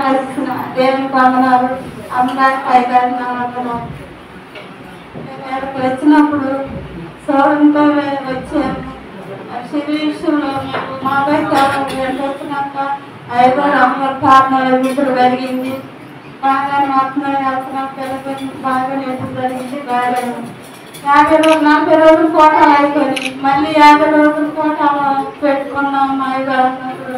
వచ్చిన దేవుని వందనాలు. అందరికి పైగా వచ్చినప్పుడు సోరంతో వచ్చాము. శిరీషంలో మాకైతే వచ్చినాక 5 అమ్మగారు కారణాలు విధులు జరిగింది. బాగా మాత్రం వెళ్తున్నాం. పిల్లలకి బాగా నేర్పు జరిగింది. బాగా 50 రోజులు 40 రోజులు కోటాలు అయిపోయింది. మళ్ళీ 50 రోజులు కోటాలు పెట్టుకున్నాం. మా అయ్యగారు అన్నప్పుడు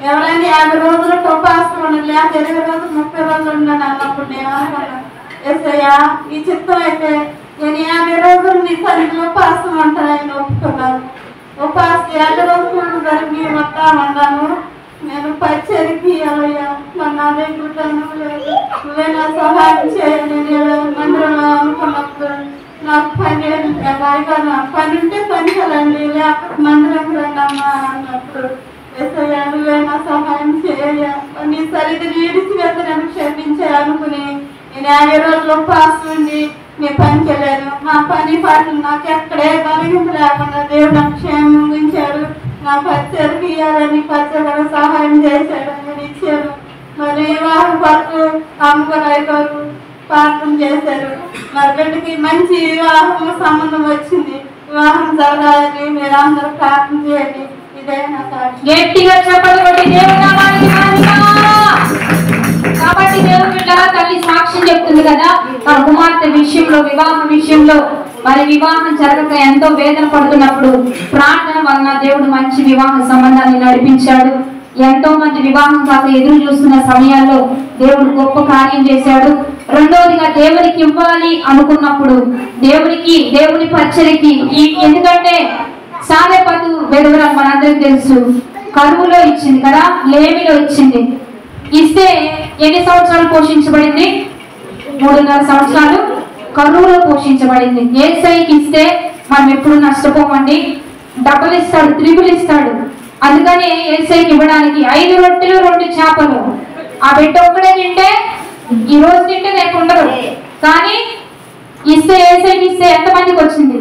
ఎవరైనా 50 రోజులు టొపాసం ఉండదు, లేకపోతే 20 రోజులు 30 రోజులు ఉండను అన్నప్పుడు నేను అనుకున్నాను, ఏసయ్యా ఈ చిత్తం అయితే నేను 50 రోజులు నీ సన్నిధిలో ఉపాసం ఉంటానని ఒప్పుకున్నాను. ఉపాసం 50 రోజులు జరిగి వస్తామన్నాను. నేను పరిచయకి అయ్యా నా దగ్గరుతాను, నువ్వే నా సహాయం చేయాలి. నేను మందిరంలో అనుకున్నప్పుడు నాకు పని పని ఉంటే పని కలండి, లేకపోతే మందిరం రండమ్మా అన్నప్పుడు ఏసయ్యా నువ్వే నా సహాయం చేయ, నీ సరిగ్గా విడిచి వెళ్తాను క్షమించే అనుకుని నేను 50 రోజులు ఉపాసం ఉండి నీ పనికి వెళ్ళాను. నా పని పాటలు నాకు ఎక్కడే కలిగింపు లేకుండా దేవుడు నాకు క్షేమం ఉంచాడు. నా పరిచయకి ఇవ్వాలని పరిచయ సహాయం చేశాడు, నేను ఇచ్చాను. మరి వివాహం వరకు అమ్మగారు అయ్యగారు ప్రార్థన చేశారు. మరి బిడ్డకి మంచి వివాహం సంబంధం వచ్చింది. వివాహం జరగాలని మీరు అందరూ ప్రార్థన చేయండి. ఇదే నా సాక్షి. గట్టిగా చెప్పండి. కాబట్టి దేవుని బిడ్డ తల్లి సాక్ష్యం చెప్తుంది కదా, తన కుమార్తె విషయంలో వివాహం విషయంలో మరి వివాహం జరగక ఎంతో వేదన పడుతున్నప్పుడు ప్రార్థన వలన దేవుడు మంచి వివాహ సంబంధాన్ని నడిపించాడు. ఎంతో మంది వివాహం కాక ఎదురు చూస్తున్న సమయాల్లో దేవుడు గొప్ప కార్యం చేశాడు. రెండవదిగా దేవునికి ఇవ్వాలి అనుకున్నప్పుడు దేవుని పరిచర్యకి ఎందుకంటే సాలెపతు వెలువరాలు మనందరికి తెలుసు, కరువులో ఇచ్చింది కదా, లేమిలో ఇచ్చింది. ఇస్తే ఎన్ని సంవత్సరాలు పోషించబడింది? 3.5 సంవత్సరాలు కరువులో పోషించబడింది. యేసయ్యకి ఇస్తే మనం ఎప్పుడు నష్టపోమండి. డబ్బులు ఇస్తాడు, త్రిబులు ఇస్తాడు. అందుకని యేసయ్యకి ఇవ్వడానికి 5 రొట్టెలు 2 చేపలు. ఆ బిడ్డ ఒక్కడే తింటే ఈ రోజు తింటే రేపు ఉండరు. కానీ ఇస్తే యేసయ్యకి ఇస్తే ఎంతమందికి వచ్చింది?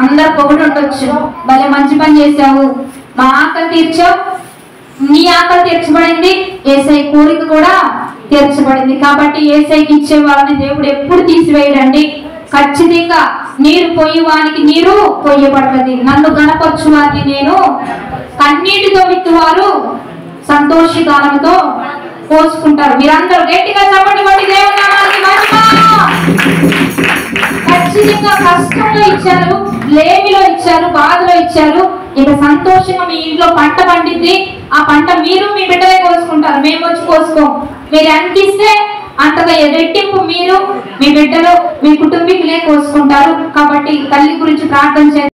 అందరు పొగడు ఉండొచ్చు, భలే మంచి పని చేసావు, మా ఆకలి తీర్చావు, నీ ఆకలి తీర్చబడింది, యేసయ్య కోరిక కూడా తీర్చబడింది. కాబట్టి యేసయ్యకి ఇచ్చే వాళ్ళని దేవుడు ఎప్పుడు తీసివేయడండి. ఖచ్చితంగా నీరు పోయేవానికి నీరు పోయబడుతుంది. నన్ను గణపరచు వారిని నేను కన్నీటితో విత్తువారు సంతోషగానంతో పోసుకుంటారు. మీరందరూ గట్టిగా చెప్పండి. దేవుని నామానికి మహిమ. ఖచ్చితంగా కష్టంలో ఇచ్చారు, లేమిలో ఇచ్చారు, బాధలో ఇచ్చారు. ఇక సంతోషంగా మీ ఇంట్లో పంట పండిద్ది. ఆ పంట మీరు మీ బిడ్డలే కోసుకుంటారు, మేము వచ్చి కోసుకోం. మీరు ఎంత ఇస్తే అంతగా రెట్టింపు మీరు, మీ బిడ్డలు, మీ కుటుంబీకులే కోసుకుంటారు. కాబట్టి తల్లి గురించి ప్రార్థన చేయండి.